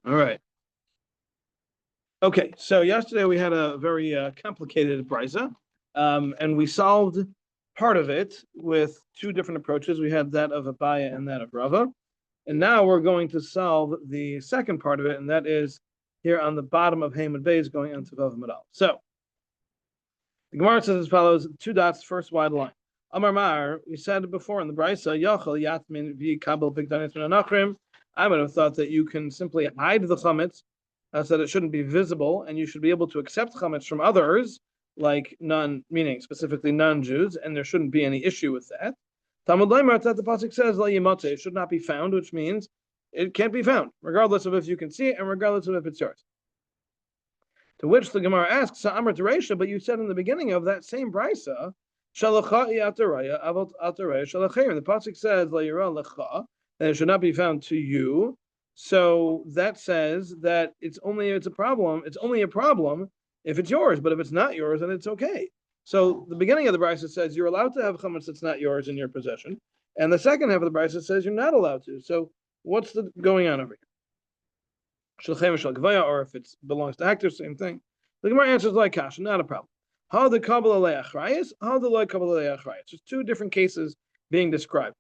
All right. Okay, so yesterday we had a very complicated brisa, and we solved part of it with two different approaches. We had that of Abaya and that of Rava, and now we're going to solve the second part of it, and that is here on the bottom of Haman Bays going on to Vav Madal. So the Gemara says as follows: two dots, first wide line. Amar Mar, we said before in the brisa, Yachal Yatmin Vi Kabel Bigdanis Min Anachrim. I would have thought that you can simply hide the chametz so that it shouldn't be visible, and you should be able to accept chametz from others, like meaning specifically non-Jews, and there shouldn't be any issue with that. Talmud Leimar, that the pasuk says La Yimotze, it should not be found, which means it can't be found, regardless of if you can see it and regardless of if it's yours. To which the Gemara asks, Sa'amar Teresha, but you said in the beginning of that same brisa, Shalacha'i ataraya, avot ataraya shalachayim. The pasuk says La Yira Lecha, that it should not be found to you. So that says that it's only a problem if it's yours, but if it's not yours, then it's okay. So the beginning of the brisa says you're allowed to have chametz that's not yours in your possession, and the second half of the brisa says you're not allowed to. So what's going on over here? Or if it belongs to actors, same thing. The Gemara answers like kasha, not a problem. How the kabbalah le'achrayis, how the loy kabbalah le'achrayis. There's two different cases being described.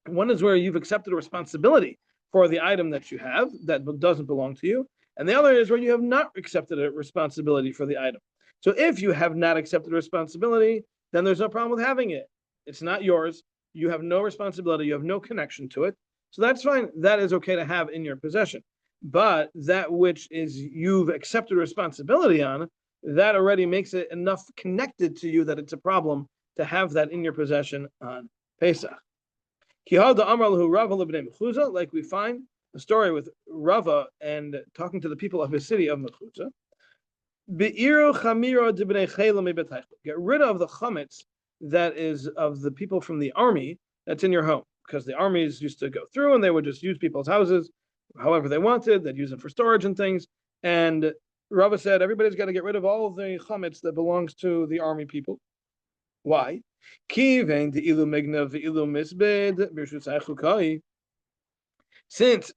One is where you've accepted a responsibility for the item that you have that doesn't belong to you, and the other is where you have not accepted a responsibility for the item. So if you have not accepted a responsibility, then there's no problem with having it. It's not yours. You have no responsibility. You have no connection to it. So that's fine. That is okay to have in your possession. But that which is you've accepted responsibility on, that already makes it enough connected to you that it's a problem to have that in your possession on Pesach. Like we find the story with Rava and talking to the people of his city of Mechutza. Get rid of the chametz that is of the people from the army that's in your home, because the armies used to go through and they would just use people's houses however they wanted. They'd use them for storage and things. And Rava said everybody's got to get rid of all of the chametz that belongs to the army people. Why? Since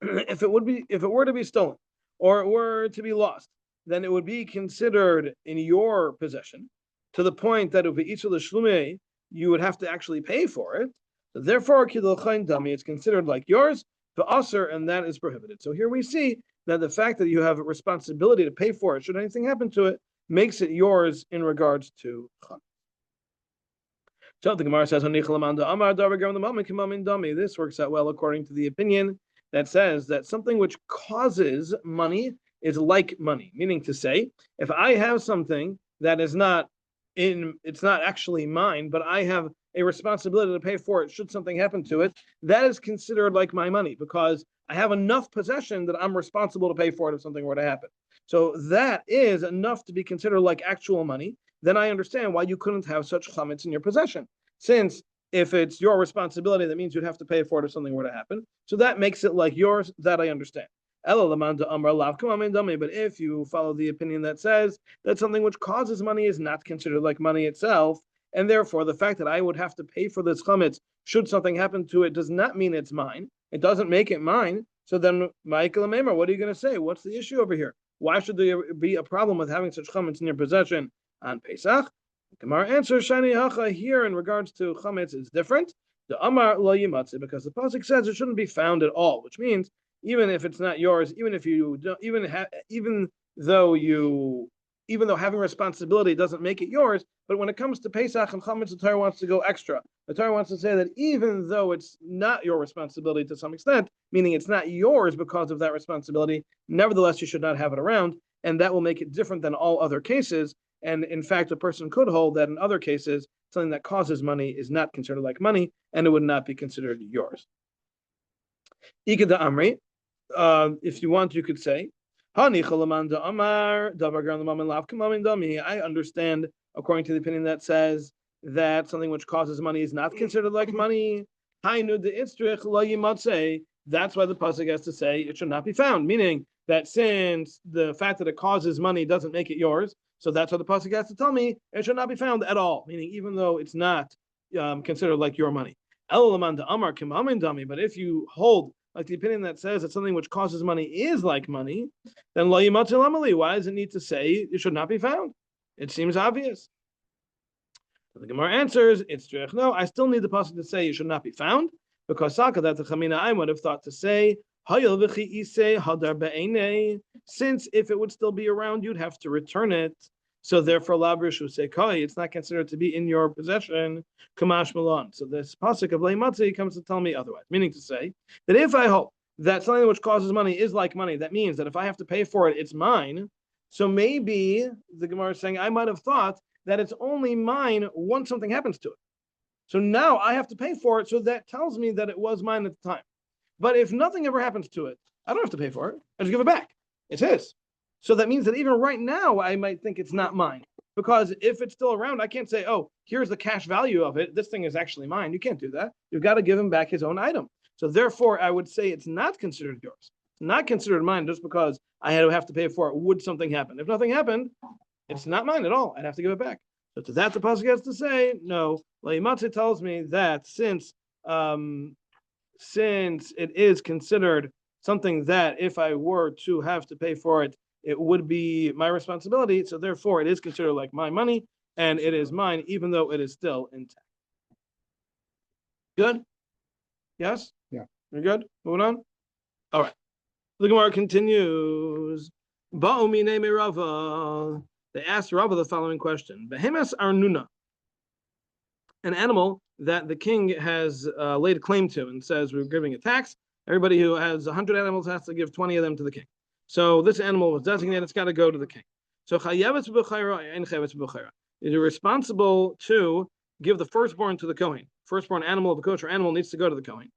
if it were to be stolen or it were to be lost, then it would be considered in your possession to the point that you would have to actually pay for it. So therefore, it's considered like yours, the usher, and that is prohibited. So here we see that the fact that you have a responsibility to pay for it, should anything happen to it, makes it yours in regards to chametz. So the Gemara says, this works out well according to the opinion that says that something which causes money is like money. Meaning to say, if I have something that is it's not actually mine, but I have a responsibility to pay for it should something happen to it, that is considered like my money because I have enough possession that I'm responsible to pay for it if something were to happen. So that is enough to be considered like actual money. Then I understand why you couldn't have such chametz in your possession. Since if it's your responsibility, that means you'd have to pay for it if something were to happen. So that makes it like yours. That I understand. But if you follow the opinion that says that something which causes money is not considered like money itself, and therefore the fact that I would have to pay for this chametz should something happen to it does not mean it's mine. It doesn't make it mine. So then, Michael Amemar, what are you going to say? What's the issue over here? Why should there be a problem with having such chametz in your possession on Pesach? Gemara answers, Shani Hacha, here in regards to chametz is different. The Amar lo yimatze, because the pasuk says it shouldn't be found at all, which means even if it's not yours, even though having responsibility doesn't make it yours, but when it comes to Pesach and chametz, the Torah wants to go extra. The Torah wants to say that even though it's not your responsibility to some extent, meaning it's not yours because of that responsibility, nevertheless you should not have it around, and that will make it different than all other cases. And in fact, a person could hold that in other cases, something that causes money is not considered like money, and it would not be considered yours. Ikeda Amri, if you want, you could say, I understand, according to the opinion that says that something which causes money is not considered like money. That's why the pasuk has to say it should not be found, meaning that since the fact that it causes money doesn't make it yours, so that's why the pasuk has to tell me it should not be found at all, meaning even though it's not considered like your money. But if you hold like the opinion that says that something which causes money is like money, then lo yimatzel amali. Why does it need to say it should not be found? It seems obvious. So the Gemara answers, it's true. No, I still need the pasuk to say it should not be found, because Saka that the Chamina I would have thought to say, since if it would still be around, you'd have to return it. So therefore, Labrishu say Kai, it's not considered to be in your possession. Kamash Milan. So this pasuk of Leimatzi comes to tell me otherwise, meaning to say that if I hope that something which causes money is like money, that means that if I have to pay for it, it's mine. So maybe the Gemara is saying I might have thought that it's only mine once something happens to it. So now I have to pay for it. So that tells me that it was mine at the time. But if nothing ever happens to it, I don't have to pay for it. I just give it back. It's his. So that means that even right now, I might think it's not mine. Because if it's still around, I can't say, oh, here's the cash value of it. This thing is actually mine. You can't do that. You've got to give him back his own item. So therefore, I would say it's not considered yours. It's not considered mine just because I had to have to pay for it. Would something happen? If nothing happened, it's not mine at all. I'd have to give it back. So to that, the pasuk has to say, no. Leimatze tells me that since it is considered something that if I were to have to pay for it, it would be my responsibility. So therefore, it is considered like my money, and it is mine, even though it is still intact. Good? Yes? Yeah. You're good? Moving on? All right. The Gemara continues. Ba'u minei Rava. They asked Rava the following question. Behemas arnuna. An animal that the king has laid claim to and says we're giving a tax. Everybody who has 100 animals has to give 20 of them to the king. So this animal was designated, it's got to go to the king. So chayevetz b'chayra and chayevetz b'chayra. You're responsible to give the firstborn to the Kohen. Firstborn animal of a kosher animal needs to go to the Kohen.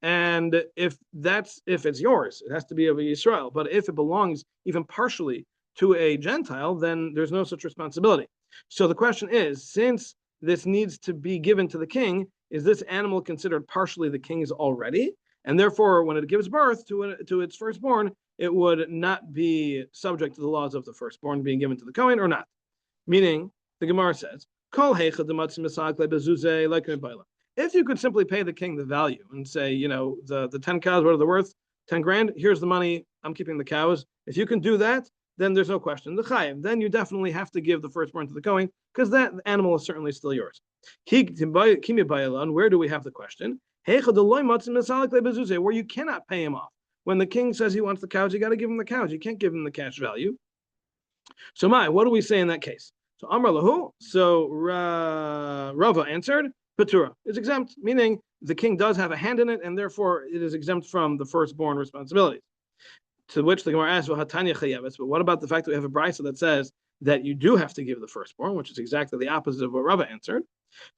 And if it's yours, it has to be of Yisrael. But if it belongs even partially to a Gentile, then there's no such responsibility. So the question is, since this needs to be given to the king, is this animal considered partially the king's already? And therefore, when it gives birth to its firstborn, it would not be subject to the laws of the firstborn being given to the Kohen or not. Meaning, the Gemara says, if you could simply pay the king the value and say, the 10 cows, what are they worth? 10 grand, here's the money, I'm keeping the cows. If you can do that, then there's no question. The chayiv, then you definitely have to give the firstborn to the Kohen, because that animal is certainly still yours. Where do we have the question? Where you cannot pay him off. When the king says he wants the cows, you got to give him the cows. You can't give him the cash value. So what do we say in that case? So Amar Lahu, so Rava answered, Patura is exempt, meaning the king does have a hand in it, and therefore it is exempt from the firstborn responsibilities. To which the Gemara asks, well, Hatanya chayevetz, but what about the fact that we have a brisa that says that you do have to give the firstborn, which is exactly the opposite of what Rava answered?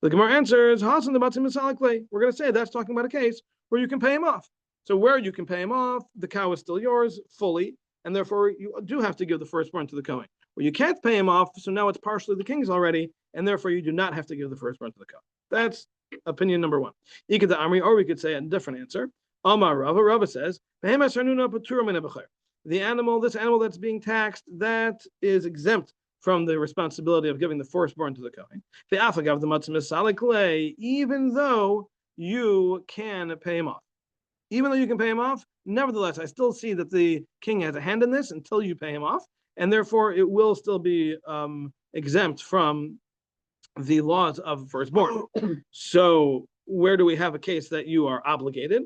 The Gemara answers, Hasan the Batzim Misalakle. We're going to say that's talking about a case where you can pay him off. So where you can pay him off, the cow is still yours fully, and therefore you do have to give the firstborn to the Kohen. Where you can't pay him off, so now it's partially the king's already, and therefore you do not have to give the firstborn to the Kohen. That's opinion number one. Ikeda Amri, or we could say a different answer. Amar Rava says, the animal, this animal that's being taxed, that is exempt from the responsibility of giving the firstborn to the Kohen. Even though you can pay him off. Even though you can pay him off, nevertheless, I still see that the king has a hand in this until you pay him off, and therefore it will still be exempt from the laws of firstborn. So where do we have a case that you are obligated?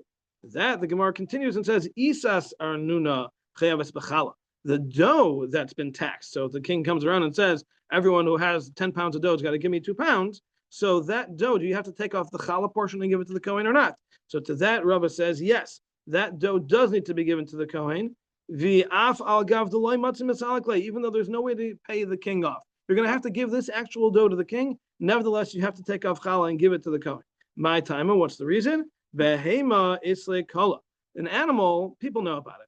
That the Gemara continues and says, Isas arnuna chayaves b'chala. The dough that's been taxed. So if the king comes around and says, everyone who has 10 pounds of dough has got to give me 2 pounds. So that dough, do you have to take off the challah portion and give it to the Kohen or not? So to that, Rava says, yes, that dough does need to be given to the Kohen. Even though there's no way to pay the king off. You're going to have to give this actual dough to the king. Nevertheless, you have to take off challah and give it to the Kohen. My time, and what's the reason? Behema isle kala. An animal, people know about it.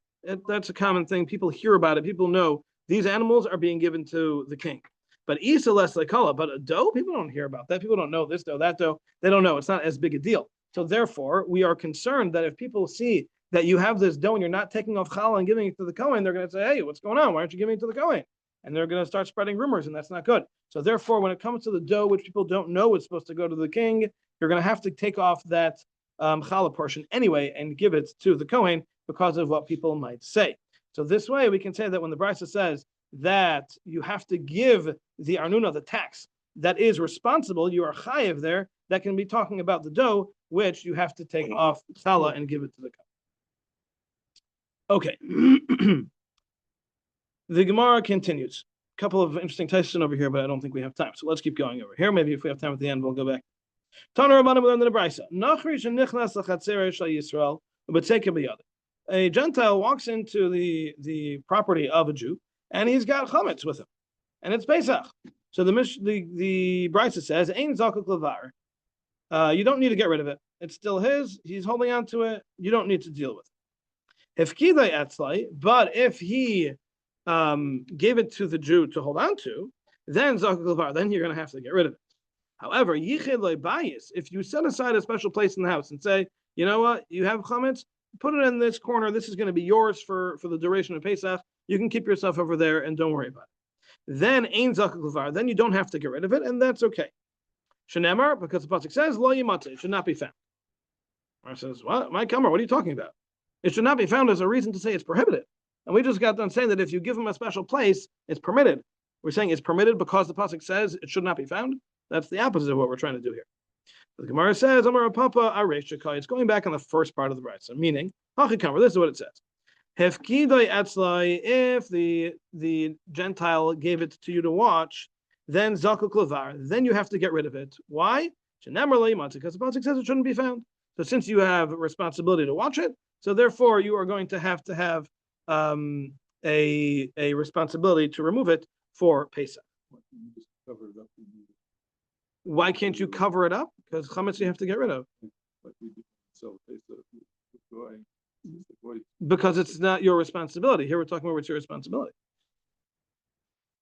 That's a common thing. People hear about it. People know these animals are being given to the king. But isa less kala. But a dough, people don't hear about that. People don't know this dough, that dough. They don't know. It's not as big a deal. So therefore, we are concerned that if people see that you have this dough and you're not taking off challah and giving it to the Kohen, they're going to say, hey, what's going on? Why aren't you giving it to the Kohen? And they're going to start spreading rumors, and that's not good. So therefore, when it comes to the dough, which people don't know is supposed to go to the king, you're going to have to take off that challah portion anyway and give it to the Kohen because of what people might say. So this way we can say that when the Brisa says that you have to give the arnuna, the tax that is responsible, you are chayiv there, that can be talking about the dough, which you have to take off challah and give it to the Kohen. Okay. The Gemara continues. A couple of interesting testing over here, but I don't think we have time. So let's keep going over here. Maybe if we have time at the end, we'll go back. A Gentile walks into the property of a Jew, and he's got chametz with him, and it's Pesach. So the Brisa says, "Ein zakuk levar." You don't need to get rid of it. It's still his. He's holding on to it. You don't need to deal with it. Hefkidai etzlai, but if he gave it to the Jew to hold on to, then zakuk levar. Then you're going to have to get rid of it. However, yichid lebayis, if you set aside a special place in the house and say, you know what, you have chametz, put it in this corner. This is going to be yours for the duration of Pesach. You can keep yourself over there and don't worry about it. Then ein zakuk levar. Then you don't have to get rid of it, and that's okay. Shenemar, because the pasuk says lo yimatze, it should not be found. Or says, what? My kamar, what are you talking about? It should not be found as a reason to say it's prohibited. And we just got done saying that if you give him a special place, it's permitted. We're saying it's permitted because the pasuk says it should not be found. That's the opposite of what we're trying to do here. The Gemara says, Amar Papa Aresh Shakai. It's going back on the first part of the Brisa, meaning, this is what it says. Hefkidai etzlai, if the Gentile gave it to you to watch, then zakuk levar, then you have to get rid of it. Why? Because the pasuk says it shouldn't be found. So since you have a responsibility to watch it, so therefore you are going to have a responsibility to remove it for Pesach. Why can't you cover it up? Because chametz you have to get rid of. Because it's not your responsibility. Here we're talking about what's your responsibility.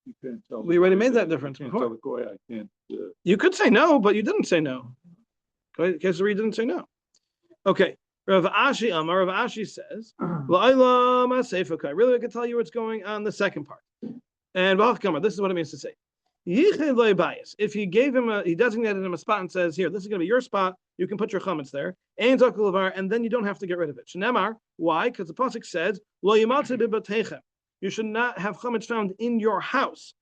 You can't tell we already made that difference. You can't tell the goy, I can't. You could say no, but you didn't say no. Kesari didn't say no. Okay. Rav Ashi Amar, Rav Ashi says, really, I can tell you what's going on the second part. And this is what it means to say. If he gave him he designated him a spot and says, here, this is going to be your spot, you can put your chametz there, and then you don't have to get rid of it. Shnemar, why? Because the pasuk says, you should not have chametz found in your house.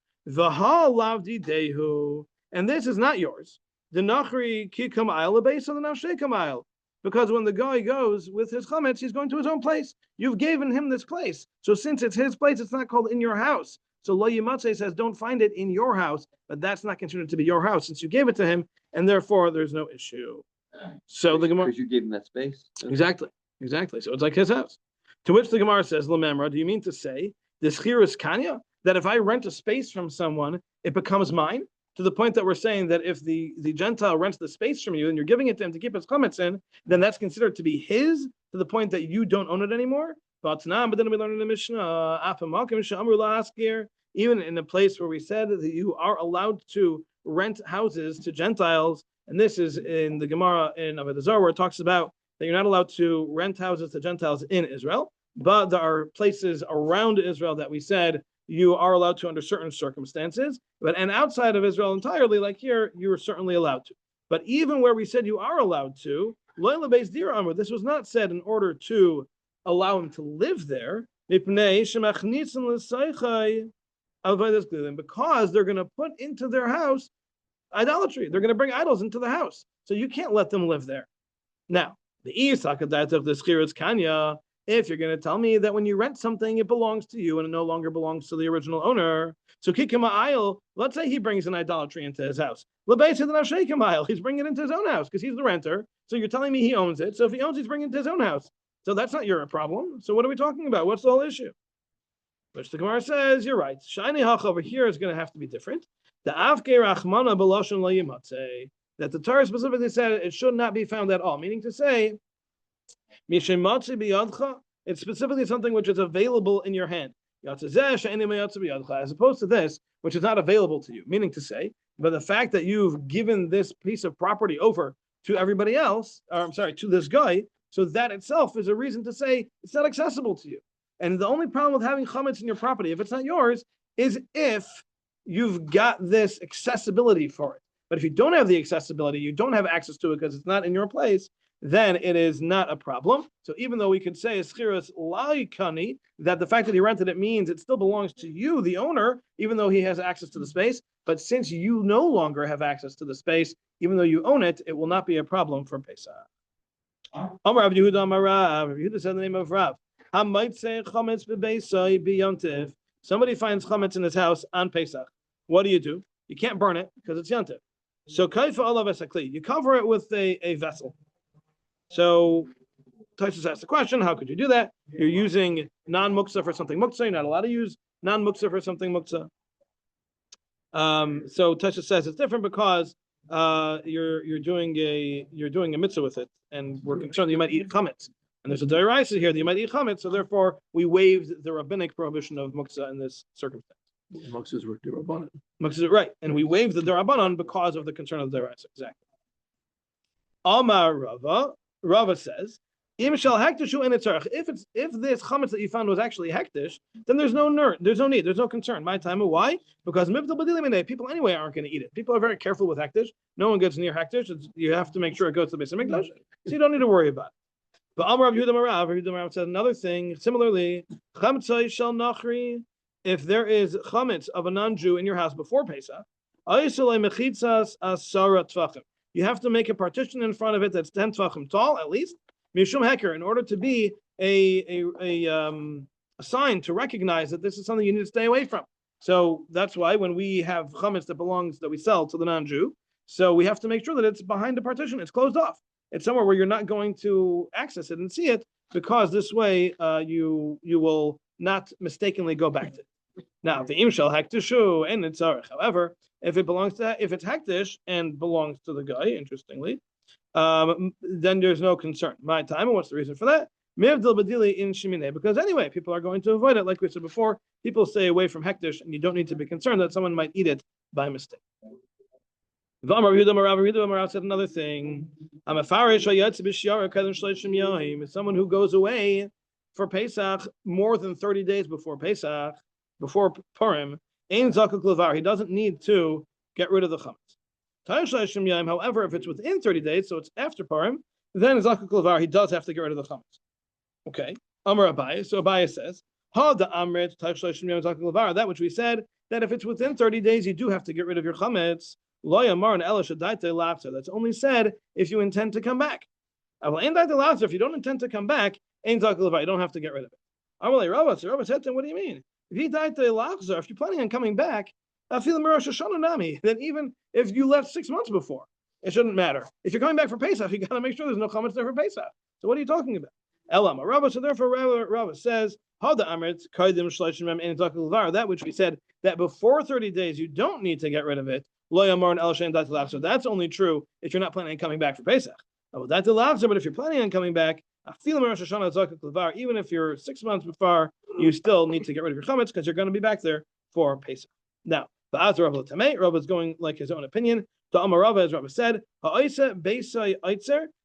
And this is not yours. The nachri kikam aisle, base of the nashekam aisle. Because when the guy goes with his chametz, he's going to his own place. You've given him this place. So since it's his place, it's not called in your house. So Lo Yimatze says, don't find it in your house, but that's not considered to be your house since you gave it to him, and therefore there's no issue. So the Gemara, because you gave him that space. Exactly. So it's like his house. To which the Gemara says, Lamemra, do you mean to say this here is kanya, that if I rent a space from someone, it becomes mine? To the point that we're saying that if the Gentile rents the space from you and you're giving it to him to keep his chametz in, then that's considered to be his, to the point that you don't own it anymore. But then we learn in the Mishnah, even in a place where we said that you are allowed to rent houses to Gentiles, and this is in the Gemara in Avodah Zarah, where it talks about that you're not allowed to rent houses to Gentiles in Israel, but there are places around Israel that we said you are allowed to under certain circumstances, and outside of Israel entirely, like here, you're certainly allowed to. But even where we said you are allowed to, this was not said in order to allow him to live there, because they're going to put into their house idolatry. They're going to bring idols into the house. So you can't let them live there. Now, the Isakadat of the Schiritz Kanya, if you're going to tell me that when you rent something, it belongs to you and it no longer belongs to the original owner. So Kikama Isle, let's say he brings an idolatry into his house. He's bringing it into his own house because he's the renter. So you're telling me he owns it. So if he owns it, he's bringing it to his own house. So that's not your problem. So what are we talking about? What's the whole issue? Which the Gemara says, you're right. Shiny Hach over here is going to have to be different. The Avke Rachmana Beloshen Lo Yimatze, that the Torah specifically said it should not be found at all. Meaning to say, Mishematze Biyadcha, it's specifically something which is available in your hand. As opposed to this, which is not available to you. Meaning to say, but the fact that you've given this piece of property over to everybody else, to this guy, so that itself is a reason to say it's not accessible to you. And the only problem with having chametz in your property, if it's not yours, is if you've got this accessibility for it. But if you don't have the accessibility, you don't have access to it because it's not in your place, then it is not a problem. So even though we could say Schiras Laikani, that the fact that he rented it means it still belongs to you, the owner, even though he has access to the space. But since you no longer have access to the space, even though you own it, it will not be a problem for Pesach. Amar Rav Yehuda Amar Rav. Rav Yehuda said the name of Rav. I might say chametz bebeisai biyontiv. Somebody finds chametz in his house on Pesach. What do? You can't burn it because it's yontiv. So kaifa olav esakli. You cover it with a vessel. So Taisus asked the question, how could you do that? You're using non-muksa for something muksa. You're not allowed to use non-muksa for something muksa. So Taisus says it's different because you're doing a mitzvah with it, and we're concerned that you might eat chametz. And there's a deraisa here that you might eat chametz, so therefore we waived the rabbinic prohibition of muksa in this circumstance. Muksas were derabanan. Muksa, right, and we waived the derabanan because of the concern of the deraisa. Exactly. Amar Rava says, if this chametz that you found was actually hektish, then there's no need, there's no concern. My time, why? Because people anyway aren't going to eat it. People are very careful with hektish. No one gets near hektish. You have to make sure it goes to the Beis Hamikdash, so you don't need to worry about it. But Amar Rav Yehuda Marav said another thing. Similarly, chametz shel nachri. If there is chametz of a non-Jew in your house before Pesach, you have to make a partition in front of it that's 10 tvachim tall at least. Mishum heker, in order to be a sign to recognize that this is something you need to stay away from. So that's why when we have chametz that we sell to the non-Jew, so we have to make sure that it's behind the partition, it's closed off. It's somewhere where you're not going to access it and see it, because this way you will not mistakenly go back to it. Now, the imshal hektishu and it's however, if it's hektish and belongs to the guy, interestingly, then there's no concern. My time, and what's the reason for that? Because anyway, people are going to avoid it. Like we said before, people stay away from hektish, and you don't need to be concerned that someone might eat it by mistake. Rav said another thing. I'm a farish. Someone who goes away for Pesach more than 30 days before Pesach, before Purim, he doesn't need to get rid of the chametz. However, if it's within 30 days, so it's after Purim, then he does have to get rid of the chametz. Okay. Amar Abaye. So Abaye says, that which we said, that if it's within 30 days, you do have to get rid of your chametz. That's only said if you intend to come back. If you don't intend to come back, you don't have to get rid of it. So Rabba said to him, what do you mean? If you're planning on coming back, then even if you left 6 months before, it shouldn't matter. If you're coming back for Pesach, you got to make sure there's no chametz there for Pesach. So what are you talking about? So therefore, Rabba says, that which we said, that before 30 days, you don't need to get rid of it. So that's only true if you're not planning on coming back for Pesach. But if you're planning on coming back, even if you're 6 months before, you still need to get rid of your chametz because you're going to be back there for Pesach. Now, Rabba is going like his own opinion. To Amar Rabba, as Rabba said,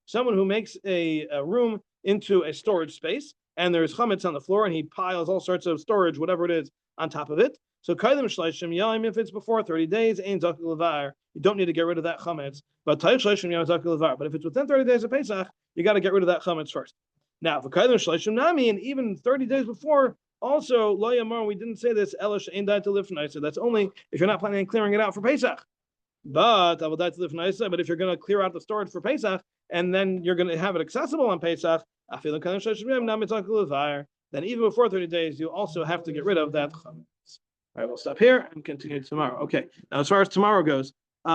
someone who makes a room into a storage space, and there's chametz on the floor, and he piles all sorts of storage, whatever it is, on top of it. So if it's before 30 days, you don't need to get rid of that chametz. But if it's within 30 days of Pesach, you got to get rid of that chametz first. Now, and even 30 days before, also, we didn't say this, so that's only if you're not planning on clearing it out for Pesach. But if you're going to clear out the storage for Pesach, and then you're going to have it accessible on Pesach, then even before 30 days, you also have to get rid of that chametz. All right, we'll stop here and continue tomorrow. Okay, now as far as tomorrow goes,